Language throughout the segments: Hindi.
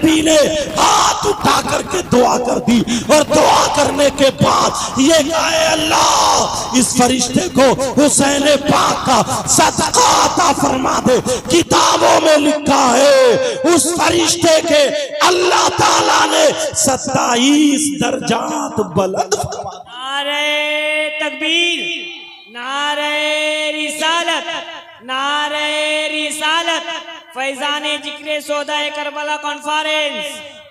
नबी ने हाथ उठा करके दुआ कर दी और दुआ करने के बाद ये कहा, अल्लाह इस फरिश्ते को हुसैन पाक का सदका अता फरमा दे। किताबों में लिखा है उस फरिश्ते के अल्लाह ताला ने 27 दर्जात बुलंद फरमा दिए। नारे तकबीर, नारे रिसालत, नारे रिसालत। फैजाने जिक्र सौदाए करबला कॉन्फ्रेंस,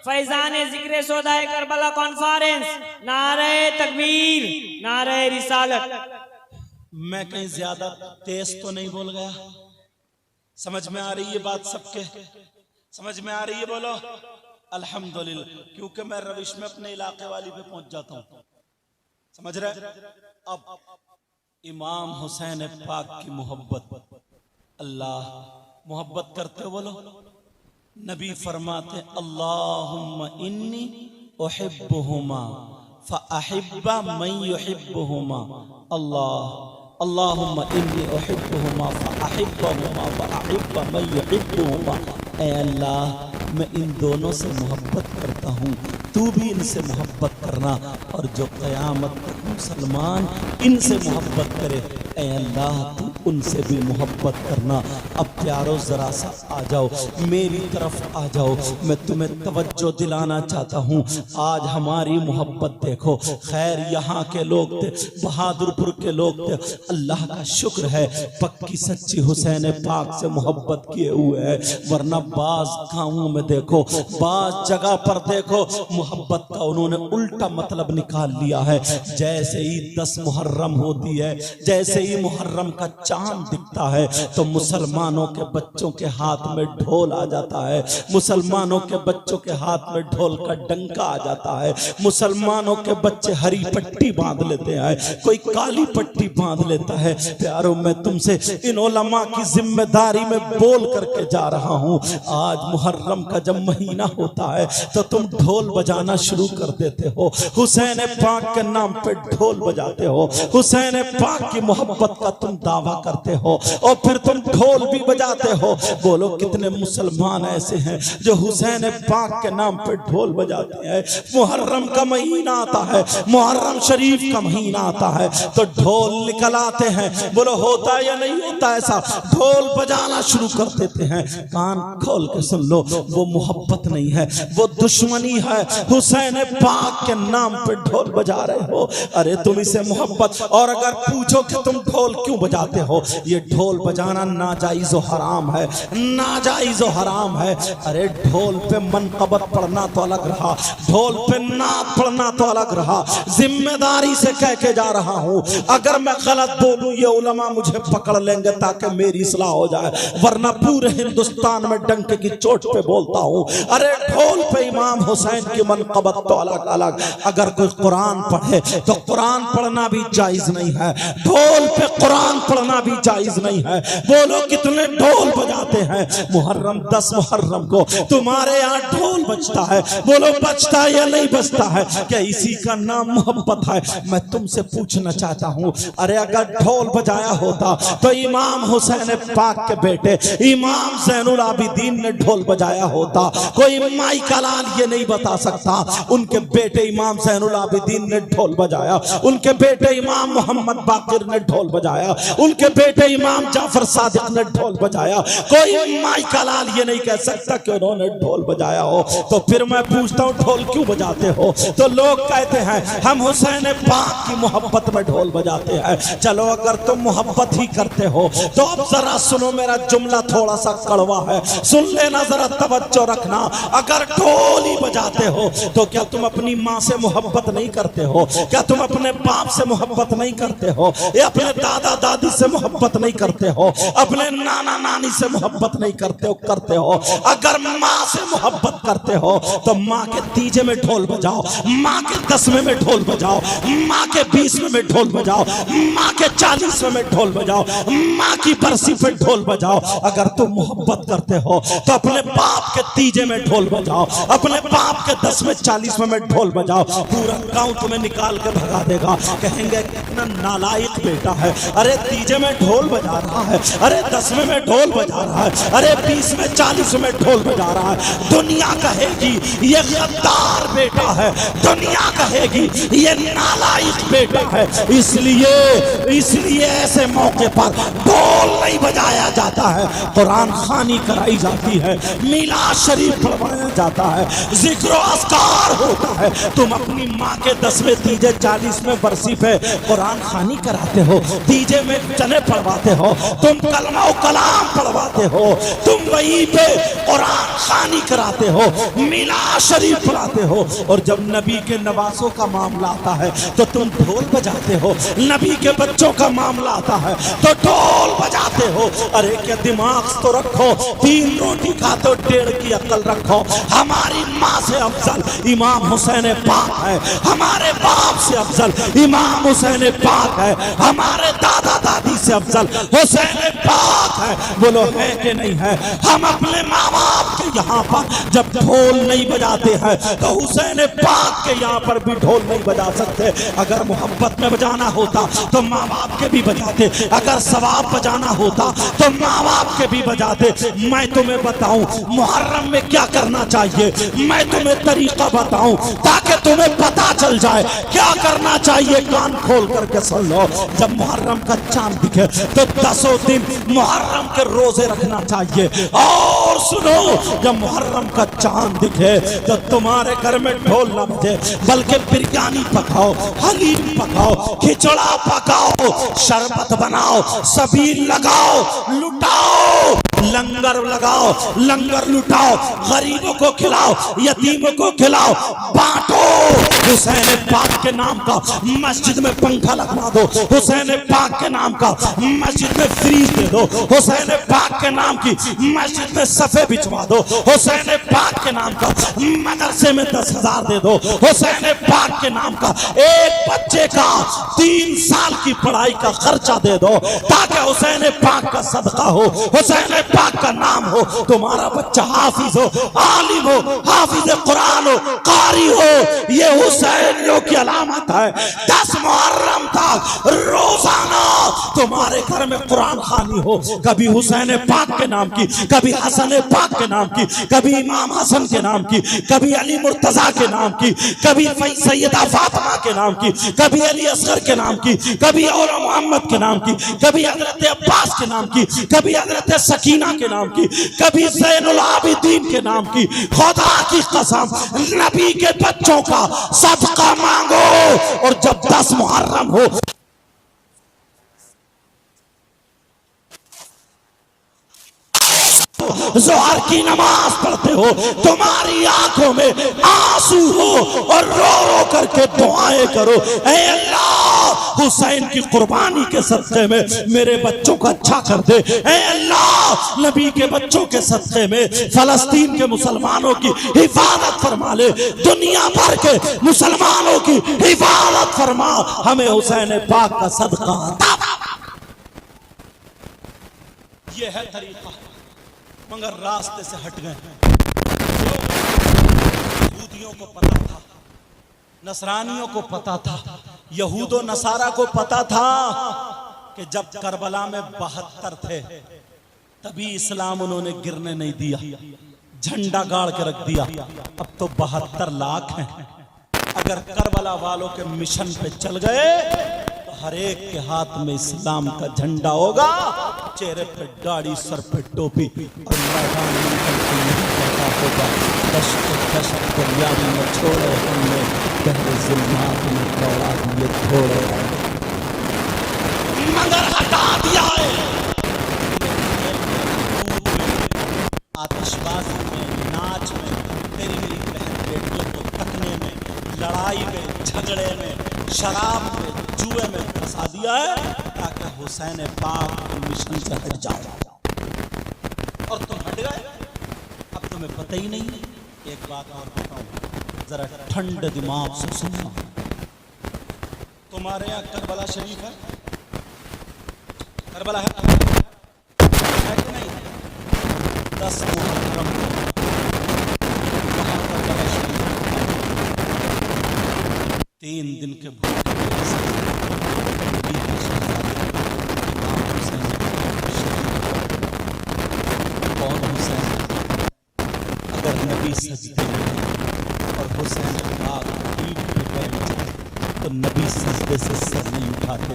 फैजाने जिक्र सौदाए करबला कॉन्फ्रेंस। नारे तकबीर, नारे रिसालत। मैं कहीं ज्यादा तेज तो नहीं बोल गया? समझ में आ रही है बात? सबके समझ में आ रही है? बोलो अल्हम्दुलिल्लाह। क्योंकि मैं रविश में अपने इलाके वाली पे पहुंच जाता हूं, समझ रहे? अब इमाम हुसैन पाक की मोहब्बत, अल्लाह मोहब्बत करते हो? बोलो। नबी फरमाते अल्लाहुम्मा इन्नी उहिब्बुहुमा फअहिब्बा मन युहिब्बुहुमा। अल्लाहुम्मा इन्नी उहिब्बुहुमा फअहिब्बुहुमा फअहिब्बा मन युहिब्बुहुमा। ऐ अल्लाह, मैं इन दोनों से मोहब्बत करता हूँ, तू भी इनसे मोहब्बत करना, और जो क़यामत तक मुसलमान इनसे मोहब्बत करे, ऐ अल्लाह तू उनसे भी मोहब्बत करना। अब प्यारो ज़रा सा आ जाओ, मेरी तरफ आ जाओ, मैं तुम्हें तवज्जो दिलाना चाहता हूँ। आज हमारी मोहब्बत देखो। खैर यहाँ के लोग थे, बहादुरपुर के लोग थे, अल्लाह का शुक्र है पक्की सच्ची हुसैन पाक से मोहब्बत किए हुए है। वरना बाज गाँवों में देखो, बाज जगह पर देखो, मोहब्बत का उन्होंने उल्टा मतलब निकाल लिया है। जैसे ही 10 मुहर्रम होती है, जैसे ही मुहर्रम का चांद दिखता है, तो मुसलमानों के बच्चों के हाथ में ढोल आ जाता है, मुसलमानों के बच्चों के हाथ में ढोल का डंका आ जाता है, मुसलमानों के बच्चे हरी पट्टी बांध लेते हैं, कोई काली पट्टी बांध लेता है। प्यारों, मैं तुमसे इन उलमा की जिम्मेदारी में बोल करके जा रहा हूं। आज मुहर्रम का जब महीना होता है तो तुम ढोल बजाना शुरू कर देते हो, हुसैन पाक के नाम पे ढोल बजाते हो, हुसैन पाक की मोहब्बत का तुम दावा करते हो, और फिर तुम ढोल भी बजाते हो। बोलो कितने मुसलमान ऐसे हैं जो हुसैन पाक के नाम पे ढोल बजाते हैं? मुहर्रम का महीना आता है, मुहर्रम शरीफ का महीना आता है, तो ढोल निकल आते हैं। बोलो होता या नहीं होता ऐसा? ढोल बजाना शुरू कर देते हैं। कान खोल के सुन लो, वो मोहब्बत नहीं है, वो दुश्मनी है। हुसैन पाक के नाम पे ढोल बजा रहे हो, अरे तुम इसे मोहब्बत। और अगर पूछो कि तुम ढोल क्यों बजाते हो, ये ढोल बजाना नाजायज और हराम है, नाजायज और हराम है। अरे ढोल पे मनकबत पढ़ना तो अलग रहा, ढोल पे नात पढ़ना तो अलग रहा। जिम्मेदारी से कह के जा रहा हूं, अगर मैं गलत बोलूं ये उलमा मुझे पकड़ लेंगे ताकि मेरी इस्लाह हो जाए, वरना पूरे हिंदुस्तान में डंके की चोट पे बोलता हूं। अरे ढोल पे इमाम हुसैन की मनकबत तो अलग अलग। अगर कोई कुरान पढ़े तो कुरान पढ़ना भी जायज नहीं है, ढोल पे कुरान पढ़ना भी जायज नहीं है। बोलो कितने ढोल बजाते हैं? मुहर्रम 10 मुहर्रम को तुम्हारे यहाँ ढोल बजता है, बोलो बजता है या नहीं बजता है? क्या इसी का नाम मोहब्बत है? मैं तुमसे पूछना चाहता हूँ, अरे अगर ढोल बजाया होता तो इमाम हुसैन पाक के बेटे इमाम ज़ैनुल आबिदीन ने ढोल बजाया होता। कोई माई का लाल ये नहीं बता सकता उनके बेटे इमाम ज़ैनुल आबिदीन ने ढोल बजाया, उनके बेटे इमाम मोहम्मद बाकिर ने ढोल बजाया, उनके बेटे इमाम जाफर सादिक ने ढोल बजाया। कोई माई का लाल ये नहीं कह सकता कि उन्होंने ढोल बजाया हो। तो फिर मैं पूछता हूँ ढोल क्यों बजाते हो? तो लोग कहते हैं हम हुसैन पाक की मोहब्बत में ढोल बजाते हैं। चलो अगर तुम मोहब्बत ही करते हो तो अब जरा सुनो, मेरा जुमला थोड़ा सा कड़वा है, सुन लेना, जरा तवज्जो रखना। अगर ढोल ही बजाते हो तो क्या तुम अपनी माँ से मोहब्बत नहीं करते हो? क्या तुम अपने बाप से मोहब्बत नहीं करते हो? या अपने दादा दादी से मोहब्बत नहीं करते हो? अपने नाना नानी से मोहब्बत नहीं करते हो? करते हो। अगर माँ से मोहब्बत करते हो तो माँ के तीजे में ढोल बजाओ, माँ के 10वें में ढोल बजाओ, माँ के 20वें में ढोल बजाओ, माँ के 40वें में ढोल बजाओ, माँ की बरसी पे ढोल बजाओ। अगर तुम मोहब्बत करते हो तो अपने बाप के तीजे में ढोल बजाओ, अपने बाप के 10वें 40वें में ढोल बजाओ। पूरा गांव तुम्हें निकाल के भगा देगा, कहेंगे कितना नालायक बेटा है, अरे तीजे में ढोल बजा रहा है, अरे 10वें में ढोल बजा रहा है, अरे 20 में 40 में ढोल बजा रहा है। दुनिया कहेगी ये गद्दार बेटा है, दुनिया कहेगी ये नालायक बेटा है। इसलिए ऐसे मौके पर ढोल नहीं बजाया जाता है, कुरान खानी कराई जाती है, मिलाद शरीफ पढ़वाया जाता है, जिक्र अस्कार होता है। तुम अपनी माँ के 10वें तीजे 40वें बरसी पे कुरान खानी कराते हो, तीजे में चने पढ़वाते हो, तुम कलमा कलाम पढ़वाते हो, तुम वहीं पे कुरान खानी कराते हो, मिलाद शरीफ पढ़ाते हो। और जब नबी के नवासों का मामला आता है तो तुम ढोल बजाते हो, नबी के बच्चों का मामला आता है तो ढोल बजाते हो। अरे क्या दिमाग तो रखो, 3 रोटी खाते हो 1.5 की अकल रखो। हमारी माँ से अफजल इमाम हुसैन पाक है, हमारे बाप से अफजल इमाम हुसैन पाक है, हमारे दादा दादी से अफजल हुसैन पाक है। बोलो है कि नहीं है? हम अपने माँ बाप के यहाँ पर जब ढोल नहीं बजाते हैं तो हुसैन पाक के यहाँ पर भी ढोल नहीं बजा सकते। अगर मोहब्बत में बजाना होता तो माँ बाप के भी बजाते, अगर सवाब बजाना होता तो माँ बाप के भी बजाते। मैं तुम्हें बताऊं मुहर्रम में क्या करना चाहिए, मैं तुम्हें तरीका बताऊं ताकि तुम्हें पता चल जाए क्या करना चाहिए। कान खोल करके सुन लो। जब मुहर्रम का चांद दिखे तो 10 दिन मुहर्रम के रोजे रखना चाहिए। और सुनो, जब मुहर्रम का चांद दिखे तो तुम्हारे घर में ढोल न बजे, बल्कि बिरयानी पकाओ, हलीम पकाओ, खिचड़ा पकाओ, शरबत बनाओ, सबील लगाओ, लुटाओ, लंगर लगाओ, लंगर लुटाओ, गरीबों को खिलाओ, यतीमों को खिलाओ, बांटो। हुसैन पाक के नाम का मस्जिद में पंखा लगवा दो, हुसैन पाक के नाम का मस्जिद में फ्रीज दे दो, हुसैन पाक के नाम की मस्जिद में सफे बिछवा दो, हुसैन पाक के नाम का मदरसे में 10,000 दे दो, हुसैन पाक के नाम का एक बच्चे का 3 साल की पढ़ाई का खर्चा दे दो, ताकि हुसैन पाक का सदका हो, हुसैन पाक का नाम हो, तुम्हारा बच्चा हाफिज हो, आलिम हो, हाफिज कुरान हो, कारी हो। ये हुसैनियों की अलामत है। 10 मुहर्रम तक रोजाना तुम्हारे घर में कुरान खानी हो, कभी हुसैन पाक के नाम की, कभी हसन पाक के नाम की, कभी इमाम हसन के नाम की, कभी अली मुर्तजा के नाम की, कभी सैयदा फातिमा के नाम की, कभी अली असगर के नाम की, कभी औला मोहम्मद के नाम की, कभी हजरत अब्बास के नाम की, कभी हजरत सकीना के नाम की, कभी ज़ैनुल आबिदीन के नाम की। खुदा की कसम, नबी के बच्चों का सदका मांगो। और जब 10 मुहर्रम हो ज़ोहर की नमाज पढ़ते हो, तुम्हारी आंखों में आंसू हो और रो रो करके दुआएं करो, ऐ अल्लाह हुसैन की कुर्बानी के सदक़े में मेरे बच्चों को अच्छा कर दे, ऐ अल्लाह नबी के बच्चों के सदक़े में फलस्तीन के मुसलमानों की हिफाजत फरमा ले, दुनिया भर के मुसलमानों की हिफाजत फरमा, हमें हुसैन पाक का सदका। ये है तरीका, मगर रास्ते से हट गए। यहूदियों को पता था, नसरानियों को पता था, यहूदो नसारा को पता था कि जब करबला में 72 थे तभी इस्लाम उन्होंने गिरने नहीं दिया, झंडा गाड़ के रख दिया। अब तो 72 लाख हैं। अगर करबला वालों के मिशन पे चल गए तो हर एक के हाथ में इस्लाम का झंडा होगा, चेहरे पे दाढ़ी, सर पे टोपी, और मैदान में नहीं पता होगा दश्त दश्त दरियावी में छोड़े हमने, गहरे ज़ुल्मात में दौड़ा दिए थोड़े, मगर हटा दिया है। आतिशबाजी में, नाच में, तेरी मेरी बहन बेटियों को तकने में, लड़ाई में, झगड़े में, शराब में, जुए में फंसा दिया है, ताकि हुसैन पाक के मिशन से हट जाओ। और तुम हट गए, अब तुम्हें पता ही नहीं। एक बात और बताऊं, जरा ठंडे दिमाग से सुनना। तुम्हारे यहाँ करबला शरीफ है? करबला है कि नहीं? 10 मुहर्रम वहाँ करबला शरीफ 3 दिन के भूखे नबी सजदे में और हुसैन पाक ईंट पे बैठ जाए तो नबी सजदे से सर नहीं उठाते।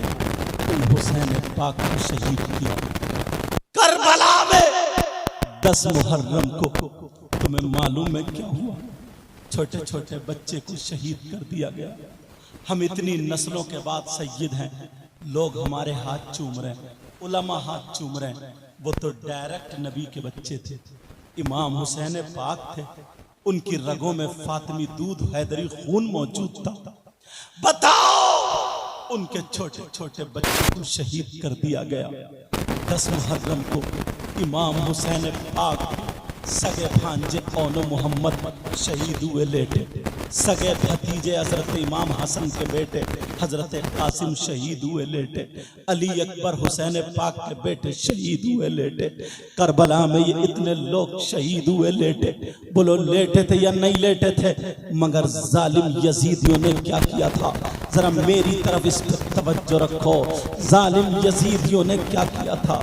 तो हुसैन पाक को शहीद किया करबला में 10 मुहर्रम को। तुम्हें मालूम है क्या हुआ? छोटे छोटे बच्चे को शहीद कर दिया गया। हम इतनी नस्लों के बाद सैयद हैं, लोग हमारे हाथ चूम रहे हैं, उलमा हाथ चूम रहे हैं। वो तो डायरेक्ट नबी के बच्चे थे। इमाम हुसैन पाक थे, उनकी रगों में फातिमी दूध हैदरी खून मौजूद था। बताओ, उनके छोटे छोटे बच्चों को शहीद कर दिया गया। 10 मुहर्रम को इमाम हुसैन पाक सगे भांजे औनो मोहम्मद शहीद हुए लेटे। सगे भतीजे हजरत इमाम हसन के बेटे हजरत कासिम शहीद हुए लेटे। अली अकबर हुसैन पाक के बेटे शहीद हुए लेटे। करबला में ये इतने लोग शहीद हुए लेटे। बोलो लेटे थे या नहीं लेटे थे? मगर जालिम यजीदियों ने क्या किया था? जरा मेरी तरफ इस पर तवज्जो रखो। जालिम यजीदियों ने क्या किया था?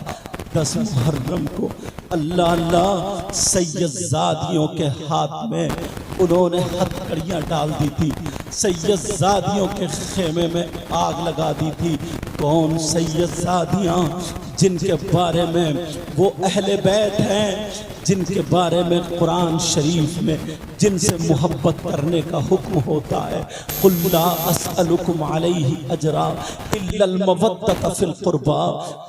10 मुहर्रम को अल्लाह अल्लाह सैयदजादियों के हाथ में उन्होंने हथकड़ियाँ डाल दी थी। सैयदजादियों के खेमे में आग लगा दी थी। कौन सैयदजादियाँ? जिनके बारे में वो अहले बैत हैं, जिनके बारे में कुरान शरीफ में जिनसे मोहब्बत करने का हुक्म होता है। कुल ला अस्अलुकुम अलैहि अजरा इल्लल मवद्दत फिल कुर्बा।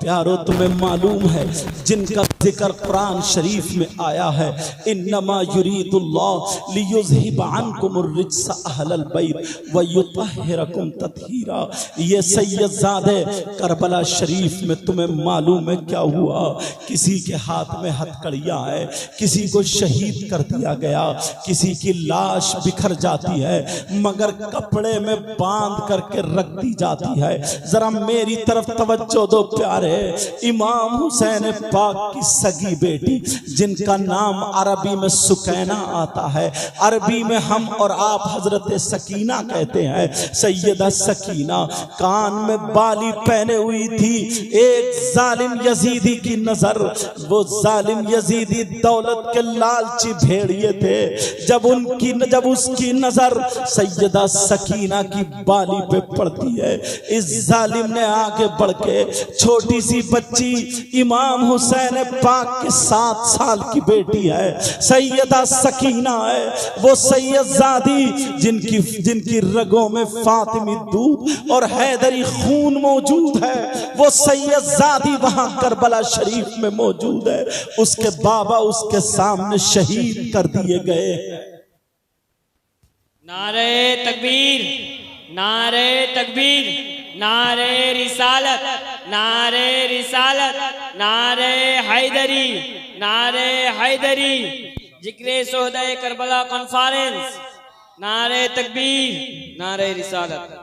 प्यारो, तुम्हें मालूम है जिनका जिक्र कुरान शरीफ में आया है, इन्नमा युरीदुल्लाह लियुज़हिबा अन्कुमुर रिज्स अहलल बैत व युतहिरकुम तत्हीरा। ये सैयदजादे करबला शरीफ में तुम्हें मालूम है क्या हुआ? किसी के हाथ में हथकड़ियाँ है, किसी को शहीद कर दिया गया, किसी की लाश बिखर जाती है मगर कपड़े में बांध करके रख दी जाती है। जरा मेरी तरफ तवज्जो दो प्यारे। इमाम हुसैन पाक की सगी बेटी जिनका नाम अरबी में सुकैना आता है, अरबी में हम और आप हजरत सकीना कहते हैं। सैयदा सकीना कान में बाली पहने हुई थी। एक जालिम यजीदी की नजर, वो जालिम यजीदी दौलत के लालची भेड़िए थे। जब उसकी नजर सैयदा सकीना की बाली पे पड़ती है, इस जालिम ने आगे बढ़ के छोटी सी बच्ची इमाम हुसैन पाक के 7 साल की बेटी है, सैयदा सकीना है। वो सैयदजादी जिनकी रगों में फातिमी दूध और हैदरी खून मौजूद है, वो सैयदजादी वहां करबला शरीफ में मौजूद है। उसके बाबा उसके सामने शहीद कर दिए गए। नारे तकबीर, नारे तकबीर, नारे रिसालत, नारे रिसालत, नारे हैदरी, नारे हैदरी। जिक्रे सोहदाए करबला कॉन्फ्रेंस। नारे तकबीर, नारे रिसालत।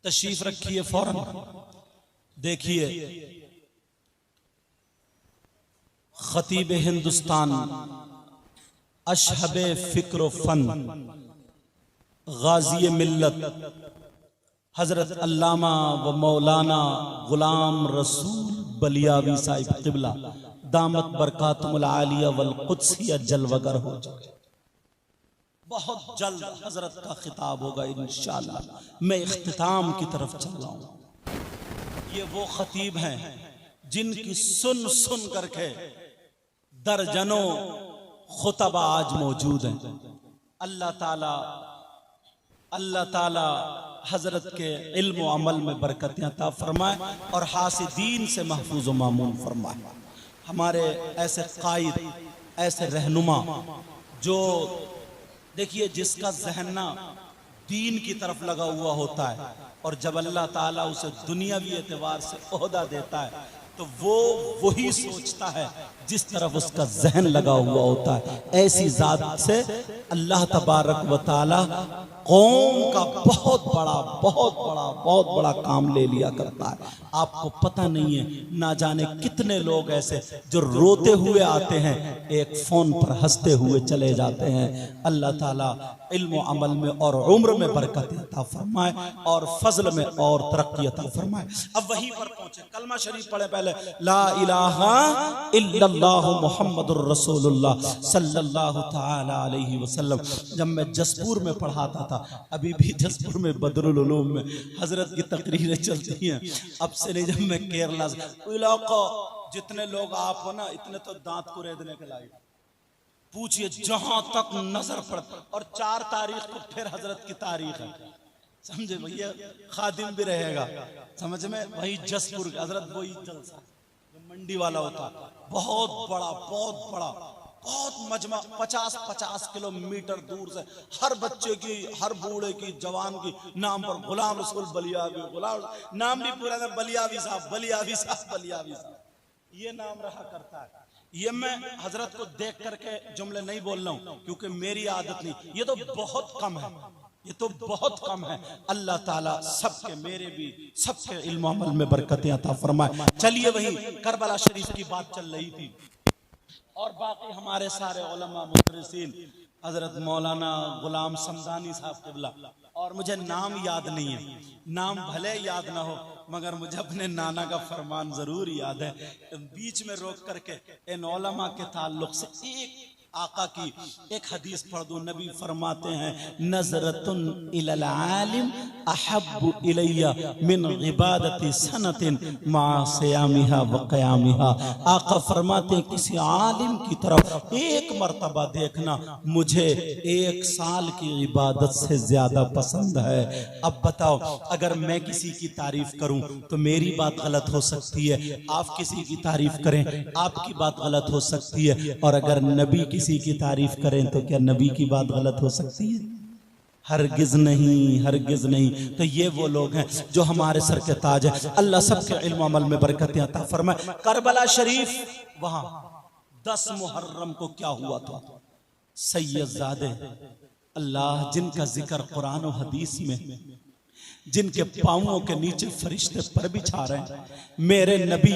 तशरीफ रखिए फौरन। देखिए खतीब हिंदुस्तान, अशहबे फिक्र फन, गाजी मिल्लत हजरत अल्लामा व मौलाना गुलाम रसूल बलियावी साहिब क़िबला दामत बरकातुहुल आलिया वल कुद्सिया जलवगर हो जाए। बहुत जल्द हजरत का खिताब होगा इंशाअल्लाह। मैं इख्तिताम की तरफ चल रहा हूँ। ये वो खतीब हैं जिनकी सुन सुन करके दर्जनों खुतबा आज मौजूद हैं। अल्लाह ताला हजरत के इल्म व अमल में बरकत अता फरमाए और हासिदीन से महफूज व मामून फरमाए। हमारे ऐसे कायद, ऐसे रहनुमा जो देखिए जिसका जहन्ना दीन की तरफ लगा हुआ होता है और जब अल्लाह ताला उसे दुनियावी एतबार से ओहदा देता है तो वो वही सोचता है जिस तरफ उसका जहन लगा हुआ होता है। ऐसी जात से अल्लाह तबारक व ताला कौम का बहुत बड़ा काम ले लिया करता है। आपको पता नहीं है, ना जाने कितने लोग ऐसे जो रोते हुए आते हैं, एक फोन पर हंसते हुए चले जाते हैं। अल्लाह ताला इल्म अमल में और उम्र में बरकत अता फरमाए और फजल में और तरक्की अता फरमाए। अब वहीं पर पहुंचे, कलमा शरीफ पढ़े पहले, ला इलाहा इल्लल्लाह मुहम्मदुर रसूलुल्लाह सल्लल्लाहु ताला अलैहि वसल्लम। जब मैं जसपुर में पढ़ाता था, अभी भी जसपुर में बदरुल उलूम में हजरत की तकरीरें चलती हैं। अब से नहीं, जब मैं केरला से, इलाका जितने लोग आप हो ना, इतने तो दांत को रेदने के लायक, पूछिए जहां तक नजर पड़। और 4 तारीख को फिर हजरत की तारीख है, समझे भैया, खादिम भी रहेगा, समझ में, वही जसपुर हजरत वही जलसा जो मंडी वाला होता, बहुत बड़ा बहुत मजमा, 50 किलोमीटर दूर से हर बच्चे की, हर बूढ़े की, जवान की नाम पर गुलाम रसूल बलियावी, गुलाम नाम भी पूरा था, बलियावी साहब, ये नाम रहा करता है। ये मैं हजरत को देख करके जुमले नहीं बोल रहा हूं, क्योंकि मेरी आदत नहीं, ये तो बहुत कम है, अल्लाह ताला सबके, मेरे भी सबके इल्म अमल में बरकतें अता फरमाए। चलिए, वही करबला शरीफ की बात चल रही थी और बाकी हमारे सारे उलमा मुदर्रिसीन, हजरत मौलाना गुलाम समदानी साहब क़िबला, और मुझे नाम याद नहीं है, नाम भले याद ना हो मगर मुझे अपने नाना का फरमान जरूर याद है। बीच में रोक करके इन उलमा के ताल्लुक से एक आका की एक हदीस पढ़ दूं। नबी फरमाते हैं, नजरतुन इलल आलिम अहब्बु इलैया मिन इबादति सनतिन मा सियामिहा व क़यामिहा। आका फरमाते हैं, किसी आलिम की तरफ एक मर्तबा देखना मुझे 1 साल की इबादत से ज्यादा पसंद है। अब बताओ, अगर मैं किसी की तारीफ करूं तो मेरी बात गलत हो सकती है, आप किसी की तारीफ करें आपकी बात गलत हो सकती है, और अगर नबी किसी की तारीफ करें तो क्या नबी की बात गलत हो सकती है? हरगिज नहीं। तो ये वो लोग हैं जो हमारे सर के ताज है। अल्लाह सबके इल्म अमल में बरकतें अता फरमाए। करबला शरीफ, वहां 10 मुहर्रम को क्या हुआ था? सैयदजादे अल्लाह जिनका जिक्र कुरान और हदीस में, जिनके पांवों के नीचे फरिश्ते पर बिछा रहे हैं, मेरे नबी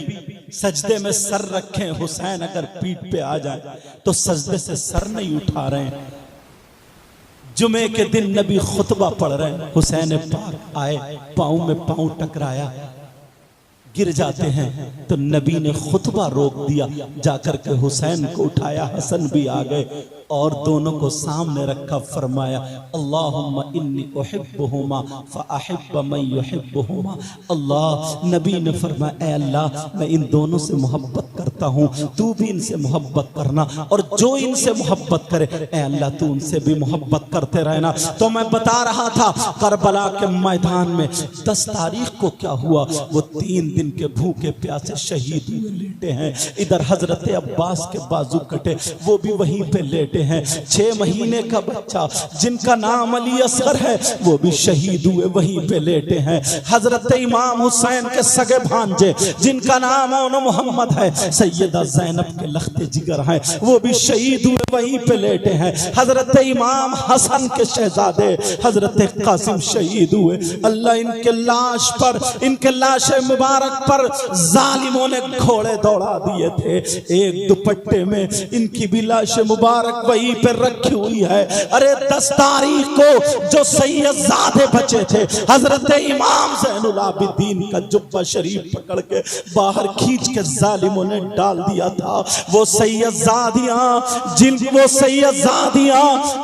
सजदे में सर रखें, हुसैन अगर पीठ पे आ जाए तो सजदे से सर नहीं उठा रहे हैं। जुमे के दिन नबी खुतबा पढ़ रहे हैं, हुसैन पाक आए, पांव में पांव टकराया, गिर जाते हैं, तो नबी ने खुतबा रोक दिया, जाकर के हुसैन को उठाया, हसन भी आ गए और दोनों को सामने रखा, फरमाया अल्लाहुम्मा इन्नी उहिब्बुहुमा फअहिब्ब मन युहिब्बुहुमा। अल्लाह, नबी ने फरमाया, ऐ अल्लाह, मैं इन दोनों से मोहब्बत करता हूँ, तू भी इनसे मोहब्बत करना, और जो इनसे मोहब्बत करे ऐ अल्लाह तू उनसे भी मोहब्बत करते रहना। तो मैं बता रहा था, करबला के मैदान में 10 तारीख को क्या हुआ? वो 3 दिन के भूखे प्यासे शहीद हुए लेटे हैं। इधर हजरत अब्बास के बाजू कटे, वो भी वहीं पे लेटे हैं। 6 महीने का बच्चा जिनका नाम अली असगर है, वो भी शहीद हुए वहीं पे लेटे हैं। हजरत इमाम हुसैन के सगे भांजे जिनका नाम मोहम्मद है, सैयदा ज़ैनब के लख्ते जिगर हैं, वो भी शहीद हुए वहीं पे लेटे हैं। हजरत इमाम हसन के शहजादे हजरत कासिम शहीद हुए। अल्लाह, इनके लाश पर, इनके लाश मुबारक पर जालिमों ने घोड़े दौड़ा दिए थे। एक दुपट्टे में इनकी भी लाश मुबारक वहीं पर रखी हुई है। अरे 10 तारीख को जो सैयदजादे बचे थे, हजरत इमाम ज़ैनुल आबिदीन का जुब्बा शरीफ पकड़ के बाहर खींच के जालिमों ने डाल दिया था। वो सैयदजादियां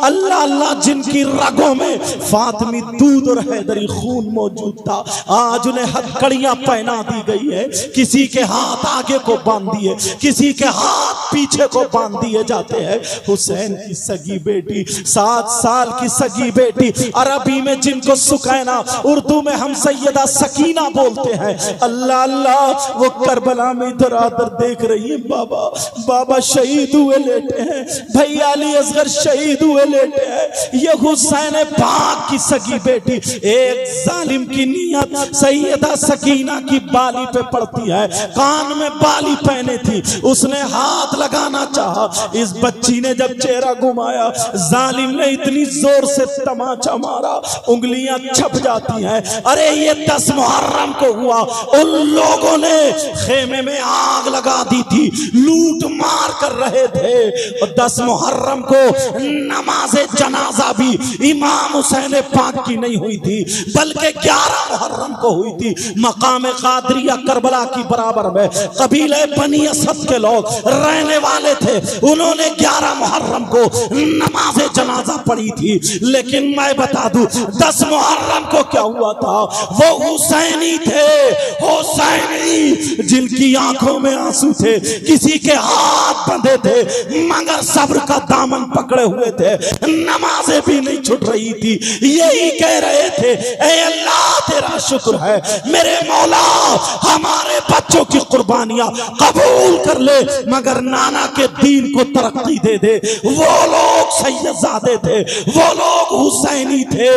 अल्लाह अल्लाह जिनकी रगों में फातिमी दूध और हैदरी खून मौजूद था, आज उन्हें हथकड़ियां पहना दी गई है। किसी के हाथ आगे को बांध दिए, किसी के हाथ पीछे को बांध दिए जाते हैं। हुसैन की सगी बेटी, 7 साल की सगी बेटी, अरबी में जिनको सुकैना, उर्दू में हम सैयदा सकीना बोलते हैं। अल्लाह अल्लाह, वो करबला में इधर आदर देख देख रही है बाबा, बाबा शहीद हुए लेटे हैं, भैया अली असगर शहीद हुए लेटे हैं। ये हुसैन पाक की सगी बेटी, एक जालिम की नियत सैयदा सकीना की बाली पे पड़ती है, कान में बाली पहने थी, उसने हाथ लगाना चाहा, इस बच्ची ने जब चेहरा घुमाया, जालिम ने इतनी जोर से तमाचा मारा, उंगलियां छप जाती हैं। अरे ये 10 मुहर्रम को हुआ, उन लोगों ने खेमे में आग लगा दी थी, लूट मार कर रहे थे। और 10 मुहर्रम को नमाज़े जनाजा भी इमाम हुसैन पाक की नहीं हुई थी, बल्कि 11 मुहर्रम को हुई थी। मकाम कादरिया करबला की बराबर में कबीले बनी असद के लोग रहने वाले थे, उन्होंने 11 मुहर्रम को नमाज़े जनाजा पढ़ी थी। लेकिन मैं बता दूं 10 मुहर्रम को क्या हुआ था, वो हुसैनी थे, हुसैनी जिनकी आंखों में आंसू थे, किसी के हाथ बंधे थे मगर सब्र का दामन पकड़े हुए थे, नमाजें भी नहीं छूट रही थी, यही कह रहे थे ऐ अल्लाह तेरा शुक्र है मेरे मौला, हमारे बच्चों की कुर्बानियां कबूल कर ले, मगर नाना के दीन को तरक्की दे दे। वो लोग सैयदजादे थे, वो लोग हुसैनी थे,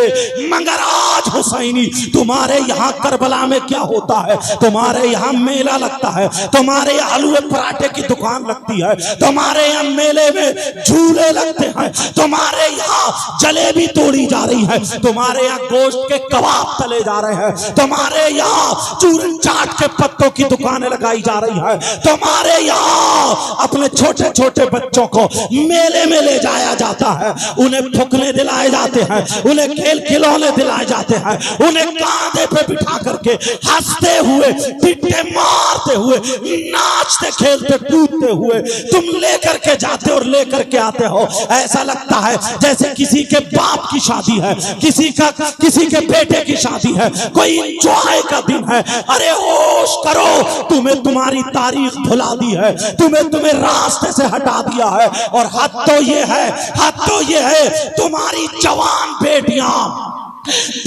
मगर आज हुसैनी तुम्हारे यहाँ करबला में क्या होता है, तुम्हारे यहाँ मेला लगता है, तुम्हारे यहाँ हलवे पराठे की दुकान लगती है, तुम्हारे यहाँ मेले में झूले लगते हैं, तुम्हारे यहाँ जलेबी तोड़ी जा रही है, तुम्हारे यहाँ गोश्त के कबाब तले जा रहे हैं, तुम्हारे यहाँ चूरन चाट के पत्तों की दुकानें लगाई जा रही है, तुम्हारे यहाँ अपने छोटे छोटे बच्चों को मेले में ले जाया जाता है, उन्हें फुकने दिलाए जाते हैं, उन्हें खेल खिलौने दिलाए जाते हैं, उन्हें कांधे पे बिठा करके हंसते हुए, पिट्टे मारते हुए, नाचते खेलते कूदते हुए तुम लेकर के जाते और लेकर के आते हो। ऐसा लगता है जैसे किसी के बाप की शादी है, किसी के बेटे की शादी है, कोई एंजॉय का दिन है। अरे होश करो, तुम्हें तुम्हारी तारीख भुला दी है, तुम्हें रास्ते से हटा दिया है। और हद तो ये है तुम्हारी जवान बेटियां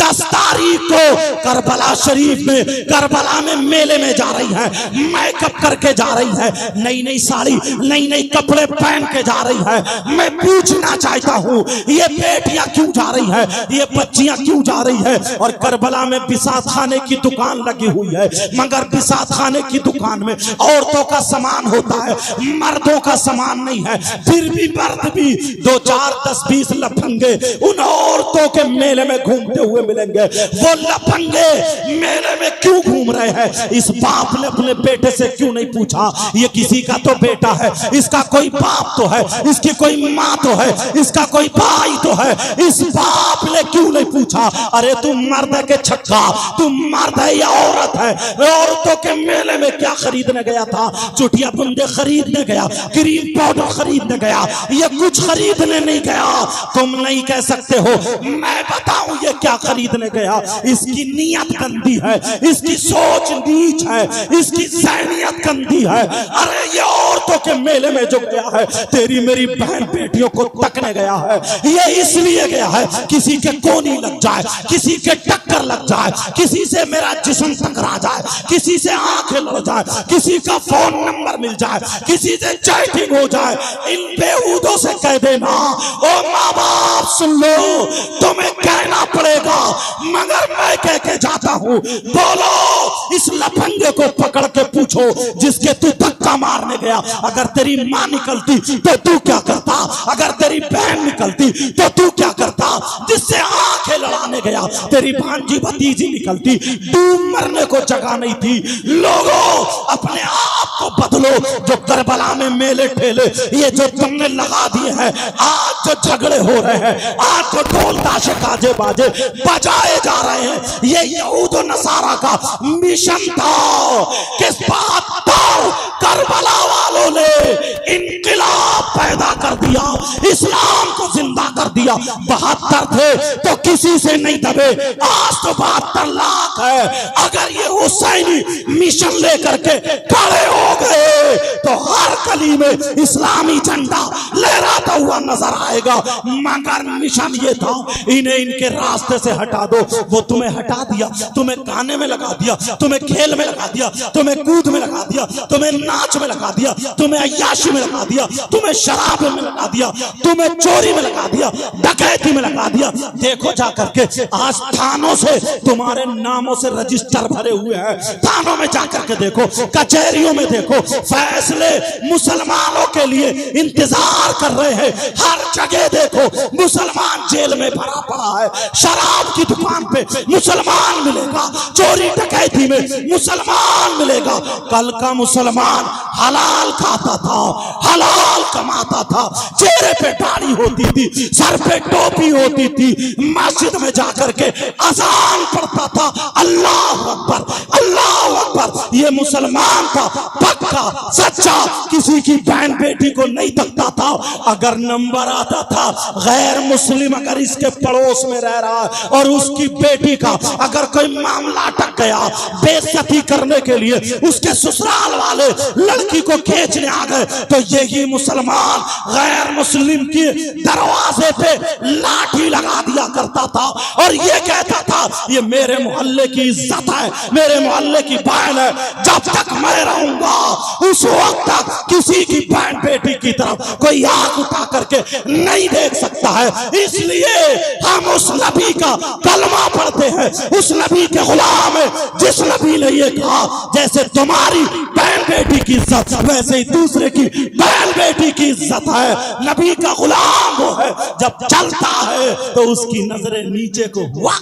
10 तारीख को करबला शरीफ में, करबला में मेले में जा रही है, मेकअप करके जा रही है, नई नई साड़ी नई नई कपड़े पहन के जा रही है। मैं पूछना चाहता हूँ ये बेटियां क्यों जा रही है, ये बच्चियां क्यों जा रही है। और करबला में बिसात खाने की दुकान लगी हुई है, मगर बिसात खाने की दुकान में औरतों का सामान होता है, मर्दों का सामान नहीं है। फिर भी मर्द भी 2 4 10 20 लफंगे उन औरतों के मेले में घूम हुए मिलेंगे। वो लफंगे मेले में क्यों घूम रहे हैं, इस बाप ने अपने बेटे से क्यों नहीं पूछा, ये किसी का तो बेटा है, इसका कोई बाप तो है, इसकी कोई माँ तो है, इसका कोई भाई तो है, इस बाप ने क्यों नहीं पूछा। अरे तुम मर्द है के छक्का, तुम मर्द है या औरत है। औरतों के मेले में क्या खरीदने गया था, चुटिया बुंदे खरीदने गया, क्रीम पाउडर खरीदने गया, ये कुछ खरीदने नहीं गया। तुम नहीं कह सकते हो मैं बताऊं ये क्या खरीदने गया, इसकी नीयत गंदी है, इसकी सोच नीच है, इसकी ज़हनियत गंदी है। अरे ये औरतों के मेले में जो गया है, तेरी मेरी बहन बेटियों को तकने गया है, ये इसलिए गया है किसी के कोनी लग जाए, किसी के टक्कर लग जाए, किसी से मेरा जिस्म टकरा जाए, किसी से आंखें लड़ जाए, किसी का फोन नंबर मिल जाए, किसी से चैटिंग हो जाए। इन बेहूदों से कह देना ओ माँ बाप सुन लो, तुम्हें कहना पड़ेगा, मगर मैं कह के जाता हूँ, बोलो इस लफंगे को पकड़ के पूछो जिसके तू धक्का मारने गया, अगर तेरी माँ निकलती तो तू क्या करता, अगर तेरी बहन निकलती तो तू क्या करता, जिससे आंखें लड़ाने गया तेरी भांजी भतीजी निकलती, डूब मरने को जगह नहीं थी। लोगों अपने आप को बदलो, जो करबला में मेले ठेले ये जो तुमने लगा दिए हैं, आज जो झगड़े हो रहे हैं, आज जो ढोल ताशे गाजे बाजे बजाए जा रहे हैं, ये यहूद और नसारा का मिशन था। किस बात पर करबला वालों ने इनकलाब पैदा कर दिया, इस्लाम को जिंदा कर दिया। दिया। 72 थे तो किसी से नहीं दबे, आज तो 72 लाख है। अगर ये हुसैनी मिशन लेकर के खड़े हो गए तो हर गली में इस्लामी झंडा लहराता हुआ नजर आएगा। मगर मिशन ये था, इन्हें इनके रास्ते से हटा दो। वो तुम्हें हटा दिया, तुम्हें गाने में लगा दिया, तुम्हें खेल में लगा दिया, तुम्हें कूद में लगा दिया, तुम्हें नाच में लगा दिया, तुम्हें अय्याशी में लगा दिया, तुम्हें शराब में लगा दिया, तुम्हें चोरी में लगा दिया, डकैती में लगा दिया। देखो जाकर के आज थानों से तुम्हारे नामों से रजिस्टर भरे हुए हैं। थानों में जाकर के देखो, कचहरियों में देखो, फैसले मुसलमानों के लिए इंतजार कर रहे हैं। हर जगह देखो मुसलमान जेल में भरा पड़ा है। शराब की दुकान पे मुसलमान मिलेगा, चोरी डकैती में मुसलमान मिलेगा। कल का मुसलमान हलाल खाता था, हलाल कमाता था, चेहरे पे दाढ़ी होती थी, सर पे टोपी होती थी, मस्जिद में जाकर के अजान पढ़ता था, अल्लाह अकबर, अल्लाह अकबर। ये मुसलमान था, पक्का सच्चा, किसी की बहन बेटी को नहीं तकता था। अगर नंबर आता था गैर मुस्लिम अगर इसके पड़ोस में रह रहा है और उसकी बेटी का अगर कोई मामला अटक गया, बेइज्जती करने के लिए उसके ससुराल वाले लड़की को खींचने आ गए, तो यही मुसलमान गैर मुस्लिम के दरवाजे पे लाठी लगा दिया करता था और ये कहता था ये मेरे मोहल्ले की इज्जत है, मेरे मोहल्ले की बहन है, जब तक मैं रहूंगा उस वक्त तक किसी की बहन बेटी की तरफ कोई आंख उठा करके नहीं देख सकता है। इसलिए हम उस नबी का कलमा पढ़ते हैं, उस नबी के गुलाम है जिस नबी ने ये कहा जैसे तुम्हारी बहन बेटी की इज्जत वैसे ही दूसरे की बहन बेटी की इज्जत है। नबी का गुलाम वो है जब चलता है तो उसकी नजरें नीचे को हुआ।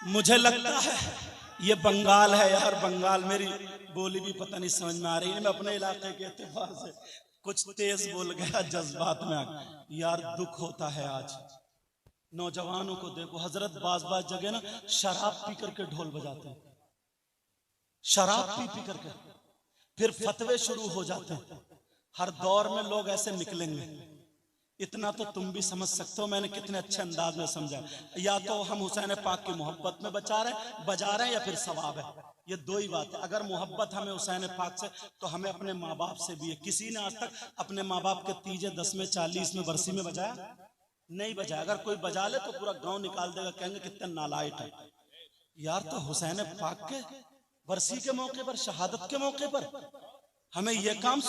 मुझे लगता है ये बंगाल है यार, बंगाल। मेरी बोली भी पता नहीं समझ में आ रही है। मैं अपने इलाके के एतबार से कुछ तेज बोल गया जज्बात में यार, दुख होता है। आज नौजवानों को देखो, हजरत बाज जगह ना शराब पी करके ढोल बजाते हैं, शराब पी करके फिर फतवे शुरू हो जाते हैं। हर दौर में लोग ऐसे निकलेंगे। इतना तो तुम भी समझ सकते हो मैंने कितने अच्छे अंदाज में समझा। या तो हम हुसैन पाक की मोहब्बत में बजा रहे हैं या फिर सवाब है। ये दो ही बात है। अगर मोहब्बत हमें हुसैन पाक से तो हमें अपने माँ बाप से भी है। किसी ने आज तक अपने माँ बाप के तीजे 10वें 40वें बरसी में बजाया? नहीं बजाया। अगर कोई बजा ले तो पूरा गांव निकाल देगा, कहेंगे कितने नालायक है यार। तो हुसैन पाक के बरसी के मौके पर, शहादत के मौके पर हमें यह काम